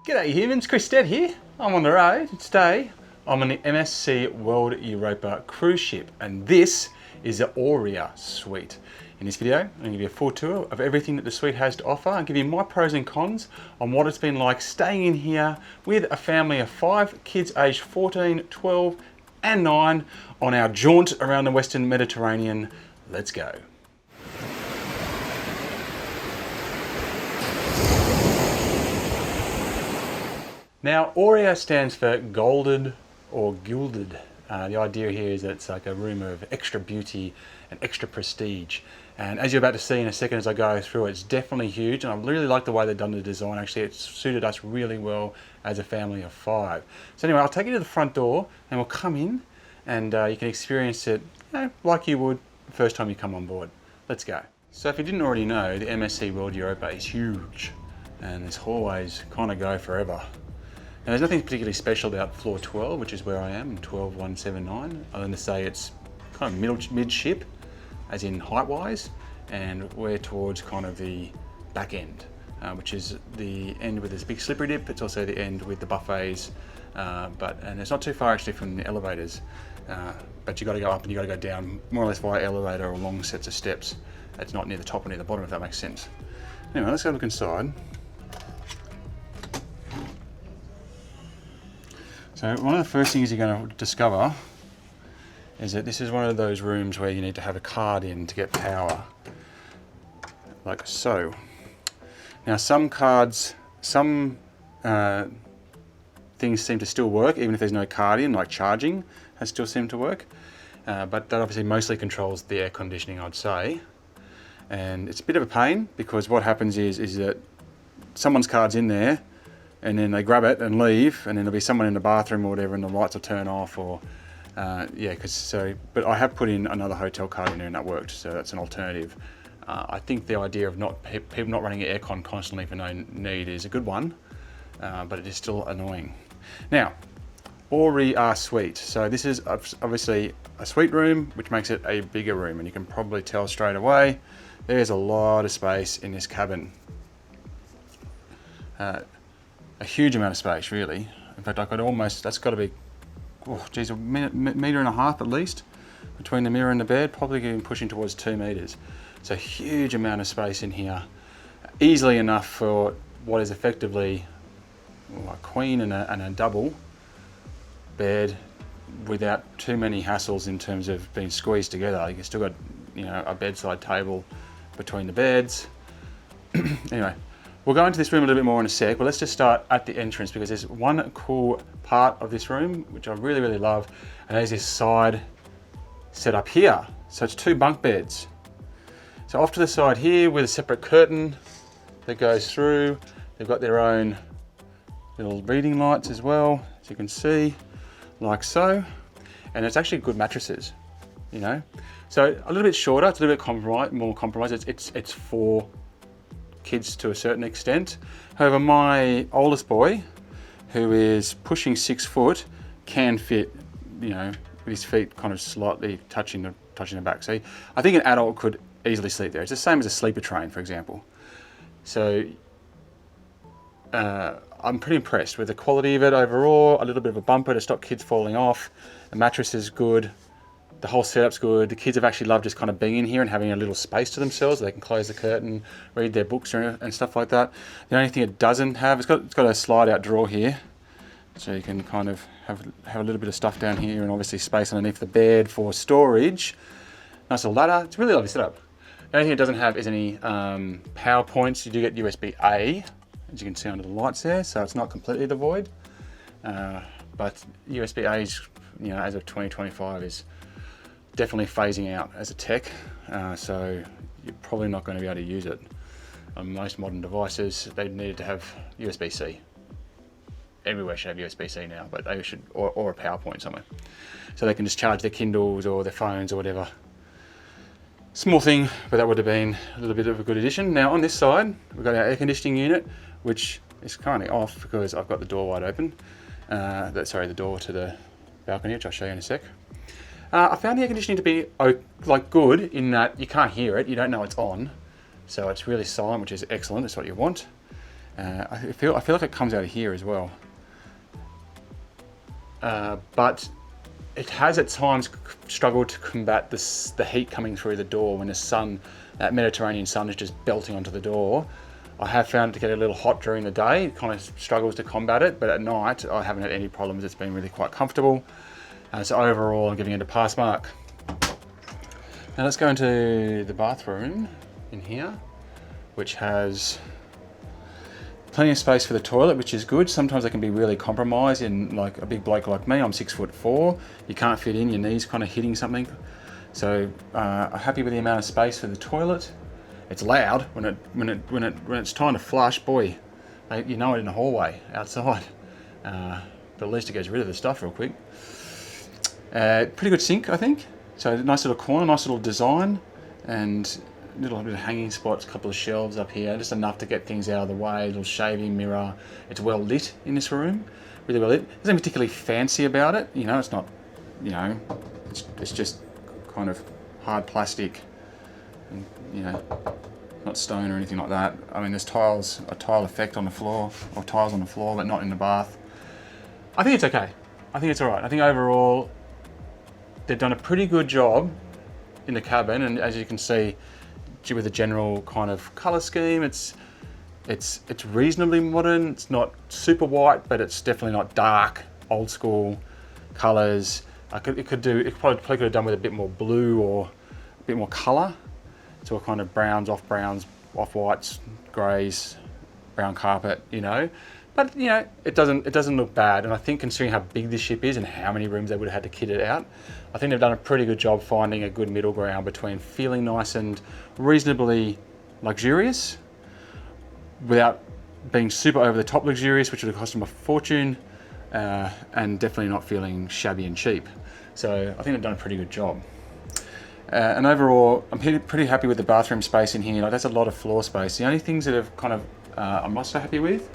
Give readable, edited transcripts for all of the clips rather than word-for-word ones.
G'day humans, Chris Stead here. I'm on the road. Today I'm on the MSC World Europa cruise ship and this is the Aurea Suite. In this video I'm going to give you a full tour of everything that the suite has to offer and give you my pros and cons on what it's been like staying in here with a family of 5 kids aged 14, 12 and 9 on our jaunt around the Western Mediterranean. Let's go. Now, Aurea stands for golden or gilded. The idea here is that it's like a room of extra beauty and extra prestige. And as you're about to see in a second as I go through, it's definitely huge. And I really like the way they've done the design. Actually, it's suited us really well as a family of 5. So anyway, I'll take you to the front door and we'll come in and you can experience it like you would the first time you come on board. Let's go. So if you didn't already know, the MSC World Europa is huge and these hallways kind of go forever. Now, there's nothing particularly special about floor 12, which is where I am, 12179, other than to say it's kind of mid-ship, as in height-wise, and we're towards kind of the back end, which is the end with this big slippery dip. It's also the end with the buffets, and it's not too far actually from the elevators, but you got to go up and you got to go down more or less via elevator or long sets of steps. It's not near the top or near the bottom, if that makes sense. Anyway, let's go look inside. So one of the first things you're going to discover is that this is one of those rooms where you need to have a card in to get power, like so. Now some cards, some things seem to still work even if there's no card in, like charging has still seemed to work, but that obviously mostly controls the air conditioning, I'd say. And it's a bit of a pain because what happens is that someone's card's in there and then they grab it and leave, and then there'll be someone in the bathroom or whatever and the lights will turn off, or but I have put in another hotel card in there and that worked, so that's an alternative. I think the idea of people not running aircon constantly for no need is a good one, but it is still annoying. Now, Aurea Suite. So this is obviously a suite room, which makes it a bigger room, and you can probably tell straight away there's a lot of space in this cabin. A huge amount of space, really. In fact, I could almost, that's got to be, oh geez, a metre and a half at least between the mirror and the bed, probably even pushing towards 2 metres. So huge amount of space in here, easily enough for what is effectively a queen and a double bed without too many hassles in terms of being squeezed together. You've still got, a bedside table between the beds. Anyway. We'll go into this room a little bit more in a sec, but let's just start at the entrance because there's one cool part of this room which I really, really love, and there's this side set up here. So it's 2 bunk beds. So off to the side here with a separate curtain that goes through. They've got their own little reading lights as well, as you can see, like so. And it's actually good mattresses, So a little bit shorter, it's a little bit more compromised. It's for kids to a certain extent. However, my oldest boy, who is pushing 6 foot, can fit, with his feet kind of slightly touching the back. So I think an adult could easily sleep there. It's the same as a sleeper train, for example. So I'm pretty impressed with the quality of it overall. A little bit of a bumper to stop kids falling off. The mattress is good. The whole setup's good. The kids have actually loved just kind of being in here and having a little space to themselves. They can close the curtain, read their books and stuff like that. The only thing it doesn't have, it's got a slide out drawer here. So you can kind of have a little bit of stuff down here and obviously space underneath the bed for storage. Nice little ladder. It's a really lovely setup. The only thing it doesn't have is any power points. You do get USB-A, as you can see under the lights there, so it's not completely devoid. But USB-A is, as of 2025 is definitely phasing out as a tech, so you're probably not going to be able to use it. On most modern devices, they needed to have USB-C. Everywhere should have USB-C now, but they should, or a power point somewhere. So they can just charge their Kindles or their phones or whatever. Small thing, but that would have been a little bit of a good addition. Now on this side, we've got our air conditioning unit, which is currently off because I've got the door wide open. The door to the balcony, which I'll show you in a sec. I found the air conditioning to be good in that you can't hear it, you don't know it's on, so it's really silent, which is excellent. That's what you want. I feel like it comes out of here as well. But it has at times struggled to combat the heat coming through the door when the sun, that Mediterranean sun, is just belting onto the door. I have found it to get a little hot during the day. It kind of struggles to combat it, but at night I haven't had any problems. It's been really quite comfortable. So overall, I'm giving it a pass mark. Now let's go into the bathroom in here, which has plenty of space for the toilet, which is good. Sometimes they can be really compromised. In like a big bloke like me, I'm 6'4", you can't fit in, your knees kind of hitting something. So I'm happy with the amount of space for the toilet. It's loud when it's time to flush, boy, you know it in the hallway outside. But at least it gets rid of the stuff real quick. Pretty good sink, I think. So nice little corner, nice little design, and a little bit of hanging spots, a couple of shelves up here, just enough to get things out of the way, a little shaving mirror. It's well lit in this room, really well lit. There's nothing particularly fancy about it, you know, it's not, you know, it's just kind of hard plastic, and, you know, not stone or anything like that. I mean, there's a tile effect on the floor, or tiles on the floor, but not in the bath. I think it's okay. I think it's all right. I think overall, they've done a pretty good job in the cabin, and as you can see, with the general kind of color scheme, it's reasonably modern. It's not super white, but it's definitely not dark, old school colors. It probably could have done with a bit more blue or a bit more color. So a kind of browns, off whites, greys, brown carpet, you know. But you know, it doesn't look bad. And I think considering how big this ship is and how many rooms they would have had to kit it out, I think they've done a pretty good job finding a good middle ground between feeling nice and reasonably luxurious without being super over the top luxurious, which would have cost them a fortune, and definitely not feeling shabby and cheap. So I think they've done a pretty good job. And overall, I'm pretty happy with the bathroom space in here. Like, that's a lot of floor space. The only things that have kind of I'm not so happy with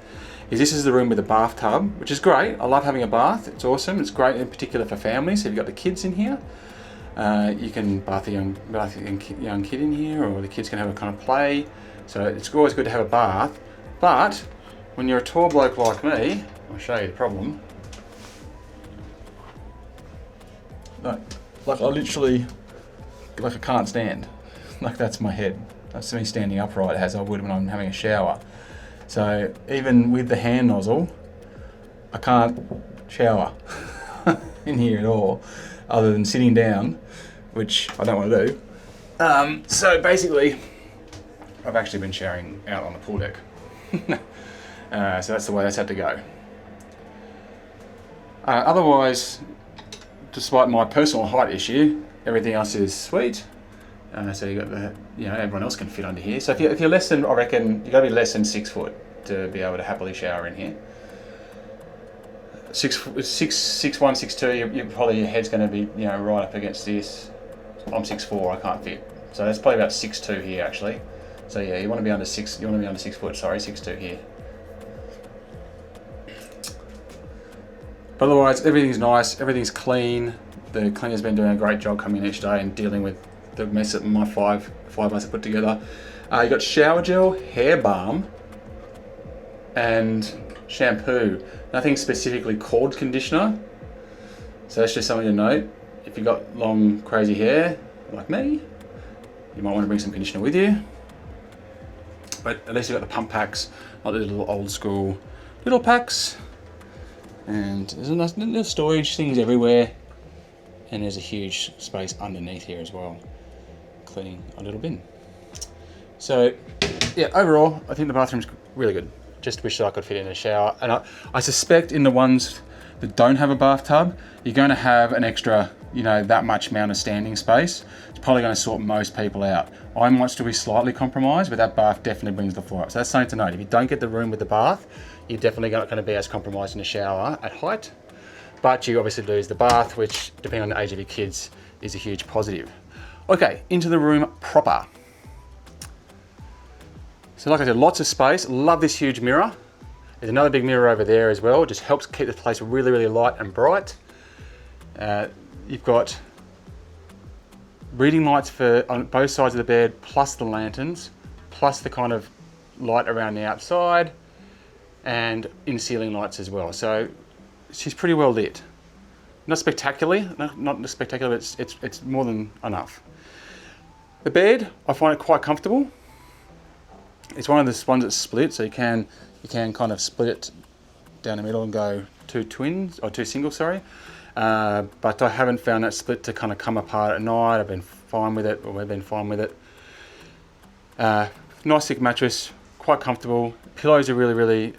is this is the room with the bathtub, which is great. I love having a bath. It's awesome. It's great in particular for families. So if you've got the kids in here, you can bath a young kid in here, or the kids can have a kind of play. So it's always good to have a bath. But when you're a tall bloke like me, I'll show you the problem. Like I literally, like I can't stand. Like that's my head. That's me standing upright as I would when I'm having a shower. So even with the hand nozzle, I can't shower in here at all, other than sitting down, which I don't want to do. So basically, I've actually been showering out on the pool deck. So that's the way that's had to go. Otherwise, despite my personal height issue, everything else is sweet. So you got the, you know, everyone else can fit under here. So if you're less than, I reckon, you got to be less than 6 foot to be able to happily shower in here. 6'1", 6'2", probably your head's going to be, you know, right up against this. I'm 6'4", I can't fit. So that's probably about 6'2" here actually. So yeah, you want to be under 6. You want to be under 6 foot. Sorry, 6'2" here. But otherwise, everything's nice. Everything's clean. The cleaner's been doing a great job coming each day and dealing with the mess that my five of us have put together. You got shower gel, hair balm, and shampoo. Nothing specifically called conditioner. So that's just something to note. If you've got long, crazy hair, like me, you might want to bring some conditioner with you. But at least you've got the pump packs, not the little old school little packs. And there's a nice little storage, things everywhere. And there's a huge space underneath here as well, including a little bin. So yeah, overall, I think the bathroom's really good. Just wish that I could fit in a shower. And I suspect in the ones that don't have a bathtub, you're going to have an extra, you know, that much amount of standing space. It's probably going to sort most people out. I might still be slightly compromised, but that bath definitely brings the floor up. So that's something to note. If you don't get the room with the bath, you're definitely not going to be as compromised in the shower at height. But you obviously lose the bath, which, depending on the age of your kids, is a huge positive. Okay, into the room proper. So like I said, lots of space. Love this huge mirror. There's another big mirror over there as well. It just helps keep the place really, really light and bright. You've got reading lights on both sides of the bed, plus the lanterns, plus the kind of light around the outside. and in-ceiling lights as well. So she's pretty well lit. Not spectacularly, not spectacular, but it's more than enough. The bed, I find it quite comfortable. It's one of the ones that's split, so you can kind of split it down the middle and go two singles, sorry. But I haven't found that split to kind of come apart at night. I've been fine with it, or we've been fine with it. Nice thick mattress, quite comfortable. Pillows are really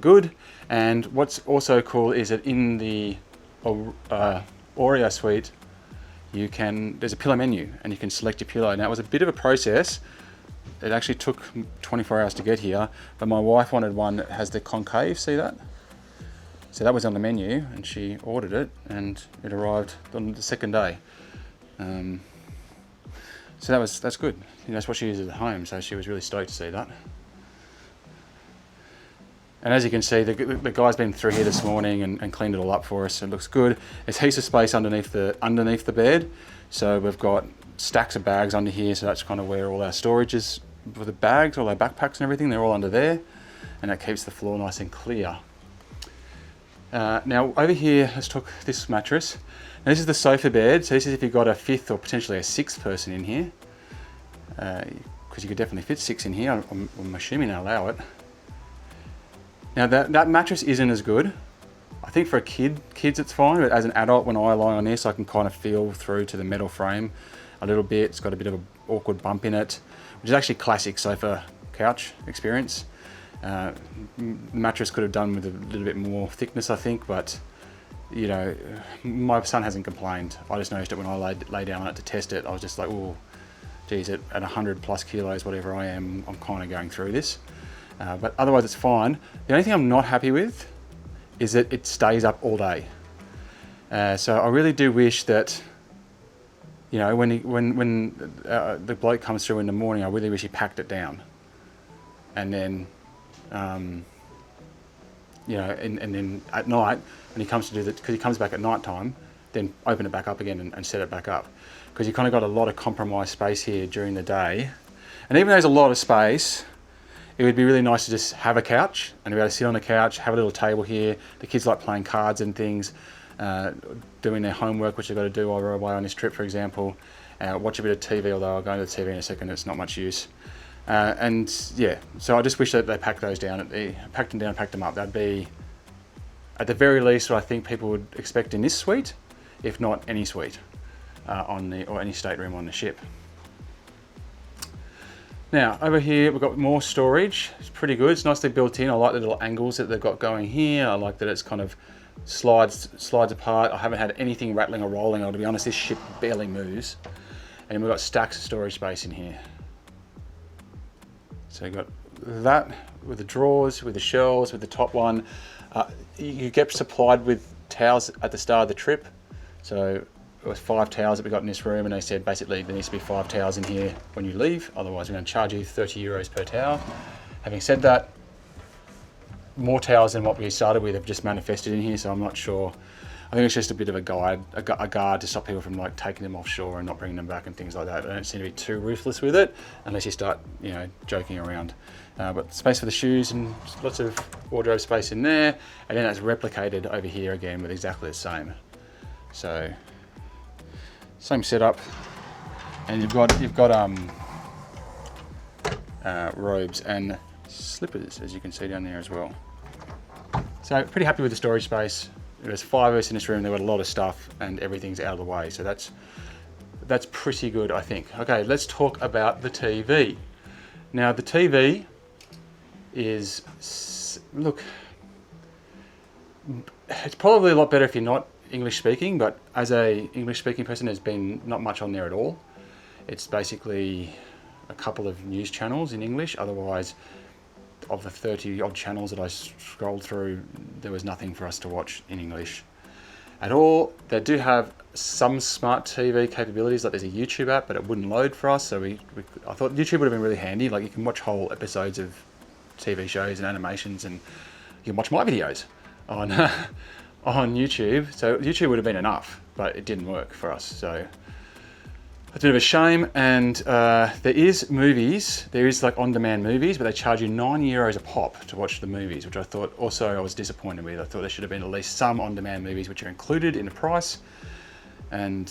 good. And what's also cool is that in the Aurea Suite, there's a pillow menu and you can select your pillow. Now it was a bit of a process. It actually took 24 hours to get here, but my wife wanted one that has the concave, see that? So that was on the menu and she ordered it and it arrived on the second day. So that's good. That's what she uses at home, so she was really stoked to see that. And as you can see, the guy's been through here this morning and cleaned it all up for us. It looks good. There's heaps of space underneath the bed. So we've got stacks of bags under here. So that's kind of where all our storage is for the bags, all our backpacks and everything. They're all under there. And that keeps the floor nice and clear. Now over here, let's talk this mattress. Now this is the sofa bed. So this is if you've got a fifth or potentially a sixth person in here. Because you could definitely fit 6 in here. I'm assuming they allow it. Now that mattress isn't as good. I think for kids it's fine, but as an adult, when I lie on this, I can kind of feel through to the metal frame a little bit. It's got a bit of an awkward bump in it, which is actually classic sofa couch experience. The mattress could have done with a little bit more thickness, I think, but you know, my son hasn't complained. I just noticed it when I lay down on it to test it. I was just like, oh, geez, at 100 plus kilos, whatever I am, I'm kind of going through this. But otherwise it's fine. The only thing I'm not happy with is that it stays up all day. So I really do wish that, you know, when the bloke comes through in the morning, I really wish he packed it down. And then, you know, and then at night, when he comes to do that, because he comes back at night time, then open it back up again and set it back up. Because you've kind of got a lot of compromised space here during the day. And even though there's a lot of space, it would be really nice to just have a couch and be able to sit on the couch, have a little table here. The kids like playing cards and things, doing their homework, which they've got to do while we're away on this trip, for example. Watch a bit of TV, although I'll go into the TV in a second, it's not much use. And yeah, so I just wish that they packed those down, packed them up. That'd be, at the very least, what I think people would expect in this suite, if not any suite, or any stateroom on the ship. Now, over here, we've got more storage. It's pretty good. It's nicely built in. I like the little angles that they've got going here. I like that it's kind of slides apart. I haven't had anything rattling or rolling. To be honest, this ship barely moves. And we've got stacks of storage space in here. So you've got that with the drawers, with the shelves, with the top one. You get supplied with towels at the start of the trip. So it was 5 towels that we got in this room, and they said basically there needs to be 5 towels in here when you leave, otherwise we're going to charge you 30 euros per towel. Having said that, more towels than what we started with have just manifested in here, so I'm not sure. I think it's just a bit of a guard to stop people from like taking them offshore and not bringing them back and things like that. They don't seem to be too ruthless with it unless you start, you know, joking around. But space for the shoes and lots of wardrobe space in there, and then that's replicated over here again with exactly the same. So same setup, and you've got robes and slippers, as you can see down there as well. So pretty happy with the storage space. There's 5 of us in this room. They've got a lot of stuff, and everything's out of the way. So that's pretty good, I think. Okay, let's talk about the TV. Now the TV is, look, it's probably a lot better if you're not English speaking, but as a English speaking person, there's been not much on there at all. It's basically a couple of news channels in English. Otherwise, of the 30 odd channels that I scrolled through, there was nothing for us to watch in English at all. They do have some smart TV capabilities, like there's a YouTube app, but it wouldn't load for us. So I thought YouTube would have been really handy. Like you can watch whole episodes of TV shows and animations, and you can watch my videos on on YouTube. So YouTube would have been enough, but it didn't work for us. So It's a bit of a shame, and there is like on-demand movies, but they charge you €9 a pop to watch the movies, which I thought also I was disappointed with. I thought there should have been at least some on-demand movies which are included in the price, and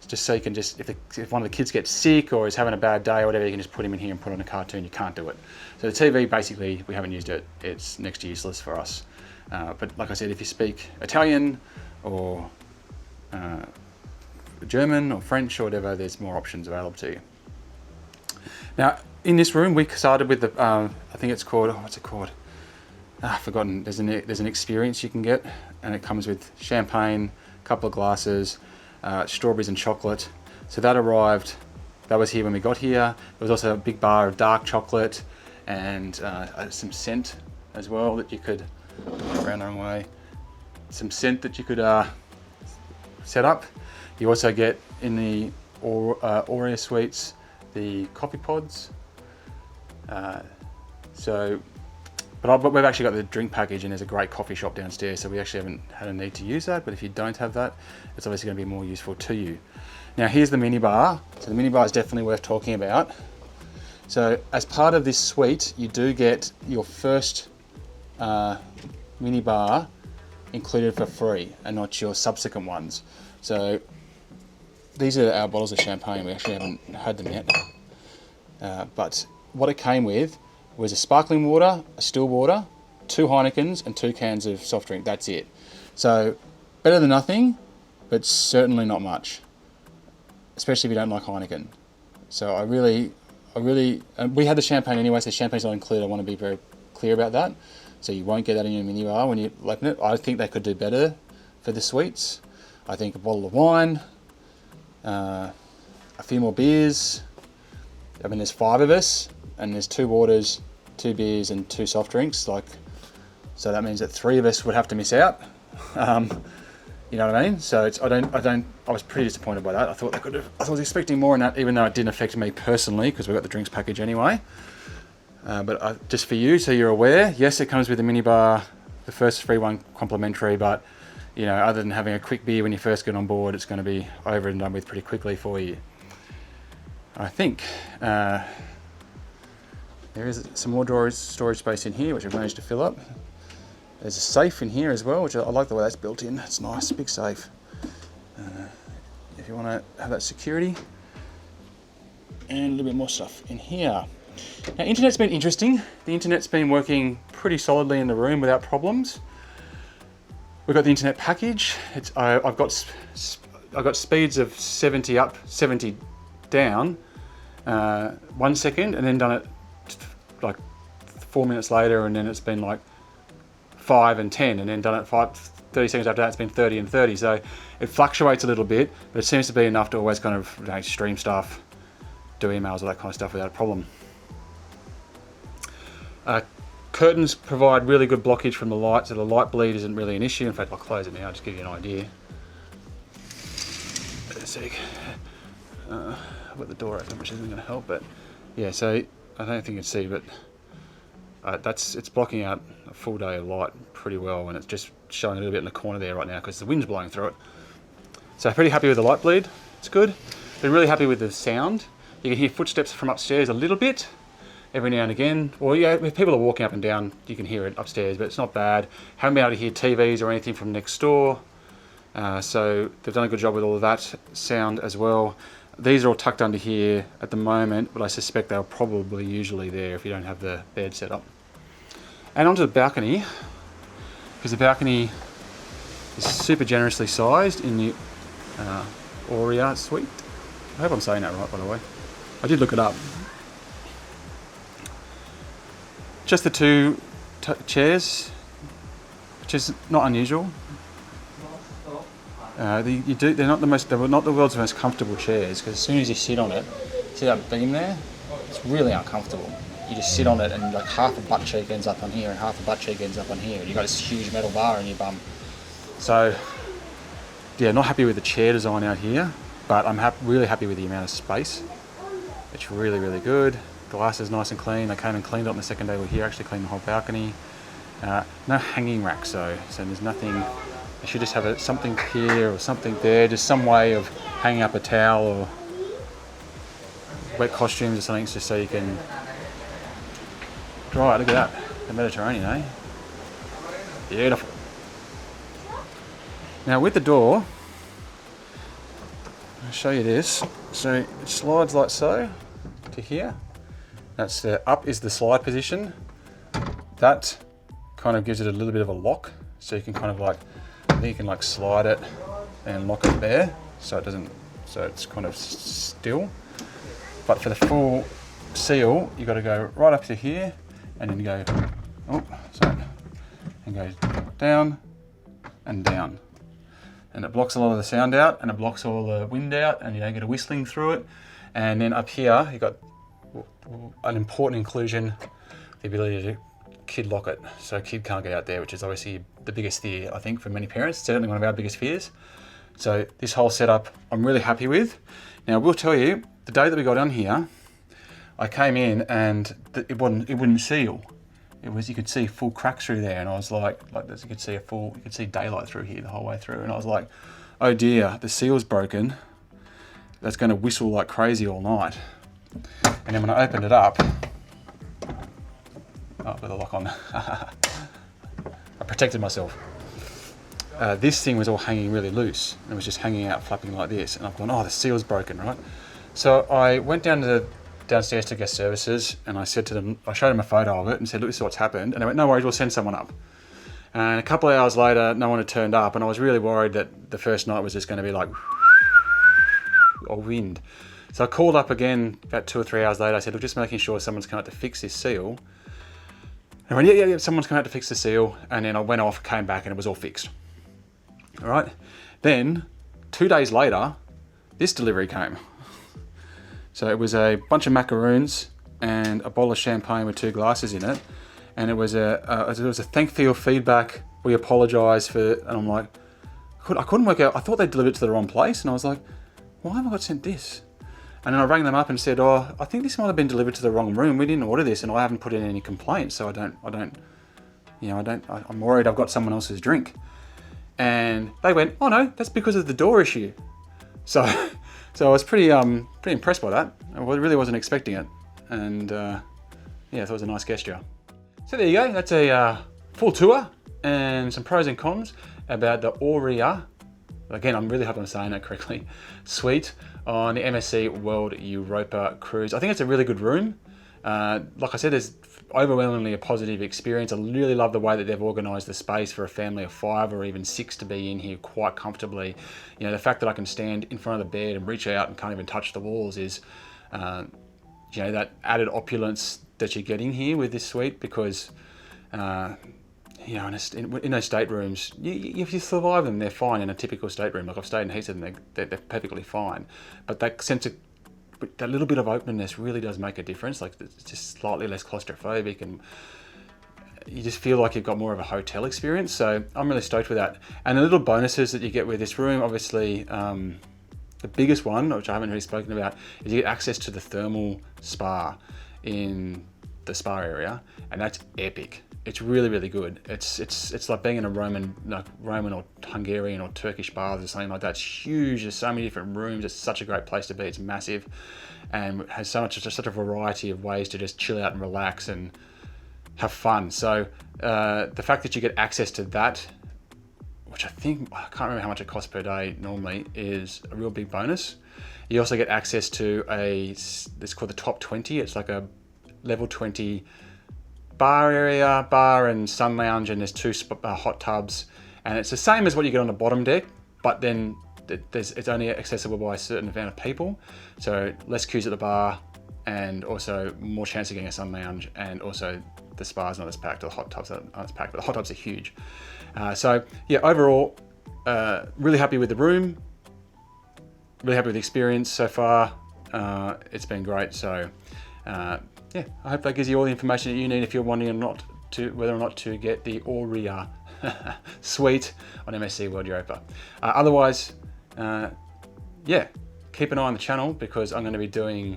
just so you can just, if one of the kids gets sick or is having a bad day or whatever, you can just put him in here and put on a cartoon. You can't do it. So the TV, basically, we haven't used it. It's next to useless for us. But like I said, if you speak Italian or German or French or whatever, there's more options available to you. Now, in this room, we started with the, I think it's called, what's it called? I've forgotten. There's an experience you can get, and it comes with champagne, a couple of glasses, strawberries and chocolate. So that arrived, that was here when we got here. There was also a big bar of dark chocolate and some scent as well that you could, around the wrong way, some scent that you could set up. You also get in the Aurea Suites the coffee pods. But we've actually got the drink package, and there's a great coffee shop downstairs, so we actually haven't had a need to use that. But if you don't have that, it's obviously going to be more useful to you. Now here's the minibar. So the minibar is definitely worth talking about. So as part of this suite, you do get your first minibar included for free, and not your subsequent ones. So these are our bottles of champagne. We actually haven't had them yet. But what it came with was a sparkling water, a still water, 2 Heinekens and 2 cans of soft drink. That's it. So better than nothing, but certainly not much, especially if you don't like Heineken. So we had the champagne anyway, so champagne's not included. I want to be very clear about that. So you won't get that in your minibar when you open it. I think they could do better for the suites. I think a bottle of wine, a few more beers. I mean, there's 5 of us, and there's 2 waters, 2 beers, and 2 soft drinks. So that means that 3 of us would have to miss out. You know what I mean? So I was pretty disappointed by that. I was expecting more in that, even though it didn't affect me personally, because we got the drinks package anyway. But just for you, so you're aware, yes, it comes with a minibar, the first free one complimentary, but you know, other than having a quick beer when you first get on board, it's going to be over and done with pretty quickly for you. I think there is some more storage space in here, which I've managed to fill up. There's a safe in here as well, which I like the way that's built in. It's nice, big safe. If you want to have that security. And a little bit more stuff in here. Now, internet's been interesting. The internet's been working pretty solidly in the room without problems. We've got the internet package. I've got speeds of 70 up, 70 down, 1 second, and then done it like 4 minutes later, and then it's been like 5 and 10, and then done it 30 seconds after that, it's been 30 and 30. So it fluctuates a little bit, but it seems to be enough to always kind of stream stuff, do emails, all that kind of stuff without a problem. Curtains provide really good blockage from the light, so the light bleed isn't really an issue. In fact, I'll close it now, just give you an idea. Wait a sec. I've got the door open, which isn't going to help, but yeah, so I don't think you can see, but it's blocking out a full day of light pretty well, and it's just showing a little bit in the corner there right now because the wind's blowing through it. So pretty happy with the light bleed, it's good. Been really happy with the sound. You can hear footsteps from upstairs a little bit, every now and again. Well, yeah, if people are walking up and down, you can hear it upstairs, but it's not bad. Haven't been able to hear TVs or anything from next door. So they've done a good job with all of that sound as well. These are all tucked under here at the moment, but I suspect they're probably usually there if you don't have the bed set up. And onto the balcony, because the balcony is super generously sized in the Aurea Suite. I hope I'm saying that right, by the way. I did look it up. Just the 2 chairs, which is not unusual. They're not the world's most comfortable chairs, because as soon as you sit on it, see that beam there? It's really uncomfortable. You just sit on it, and like half a butt cheek ends up on here, and half a butt cheek ends up on here, and you've got this huge metal bar in your bum. So, yeah, not happy with the chair design out here, but I'm really happy with the amount of space. It's really, really good. Glass is nice and clean. I came and cleaned it on the second day we were here, actually cleaned the whole balcony. No hanging racks though, so there's nothing. I should just have something here or something there, just some way of hanging up a towel or wet costumes or something, just so you can dry it. Look at that, the Mediterranean, eh? Beautiful. Now with the door, I'll show you this. So it slides like so to here. That's up is the slide position. That kind of gives it a little bit of a lock, so you can kind of like, I think you can like slide it and lock it there, so it doesn't, so it's kind of still. But for the full seal, you got to go right up to here, and then go, oh, sorry, and go down and down, and it blocks a lot of the sound out, and it blocks all the wind out, and you don't get a whistling through it. And then up here, you got an important inclusion, the ability to kid lock it, so kid can't get out there, which is obviously the biggest fear, I think, for many parents. Certainly one of our biggest fears. So this whole setup I'm really happy with. Now I will tell you, the day that we got on here, I came in and it wouldn't seal. It was, you could see full cracks through there, and I was like this, you could see daylight through here the whole way through, and I was like, oh dear, the seal's broken. That's going to whistle like crazy all night. And then when I opened it up, oh, with a lock on, I protected myself. This thing was all hanging really loose, and it was just hanging out, flapping like this. And I've gone, oh, the seal's broken, right? So I went downstairs to guest services, and I said to them, I showed them a photo of it and said, look, this is what's happened. And they went, no worries, we'll send someone up. And a couple of hours later, no one had turned up, and I was really worried that the first night was just going to be like, or wind. So I called up again about 2 or 3 hours later. I said, look, just making sure someone's come out to fix this seal. And I went, yeah, someone's come out to fix the seal. And then I went off, came back, and it was all fixed. All right. Then 2 days later, this delivery came. So it was a bunch of macaroons and a bottle of champagne with 2 glasses in it. And it was a thank for your feedback. We apologise for, and I'm like, I couldn't work out. I thought they delivered it to the wrong place. And I was like, why have I got sent this? And then I rang them up and said, oh, I think this might have been delivered to the wrong room. We didn't order this, and I haven't put in any complaints. So I'm worried I've got someone else's drink. And they went, oh no, that's because of the door issue. So I was pretty impressed by that. I really wasn't expecting it. And yeah, I thought it was a nice gesture. So there you go. That's a full tour and some pros and cons about the Aurea. Again, I'm really hoping I'm saying that correctly. Suite on the MSC World Europa cruise. I think it's a really good room. Like I said, there's overwhelmingly a positive experience. I really love the way that they've organised the space for a family of 5 or even 6 to be in here quite comfortably. You know, the fact that I can stand in front of the bed and reach out and can't even touch the walls is, you know, that added opulence that you're getting here with this suite, because you know, in those staterooms, if you survive them, they're fine in a typical stateroom. Like I've stayed in heaps of them, they're perfectly fine. But that sense of, that little bit of openness really does make a difference. Like it's just slightly less claustrophobic, and you just feel like you've got more of a hotel experience. So I'm really stoked with that. And the little bonuses that you get with this room, obviously, the biggest one, which I haven't really spoken about, is you get access to the thermal spa in the spa area, and that's epic. It's really, really good. It's like being in a Roman or Hungarian or Turkish baths or something like that. It's huge. There's so many different rooms. It's such a great place to be. It's massive, and has such a variety of ways to just chill out and relax and have fun. So the fact that you get access to that, which I can't remember how much it costs per day normally, is a real big bonus. You also get access to it's called the Top 20. It's like a level 20 bar and sun lounge, and there's 2 hot tubs, and it's the same as what you get on the bottom deck, but then it's only accessible by a certain amount of people, so less queues at the bar, and also more chance of getting a sun lounge, and also the spa's not as packed, or the hot tubs aren't as packed, but the hot tubs are huge. So yeah, overall, really happy with the room, really happy with the experience so far. It's been great. So yeah, I hope that gives you all the information that you need if you're wondering whether or not to get the Aurea suite on MSC World Europa. Otherwise, yeah, keep an eye on the channel, because I'm going to be doing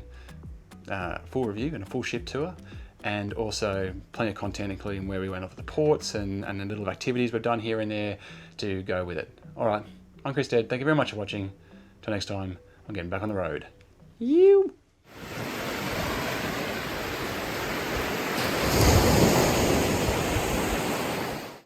a full review and a full ship tour, and also plenty of content, including where we went off the ports and the little activities we've done here and there to go with it. All right, I'm Chris Dead. Thank you very much for watching. Till next time, I'm getting back on the road. You.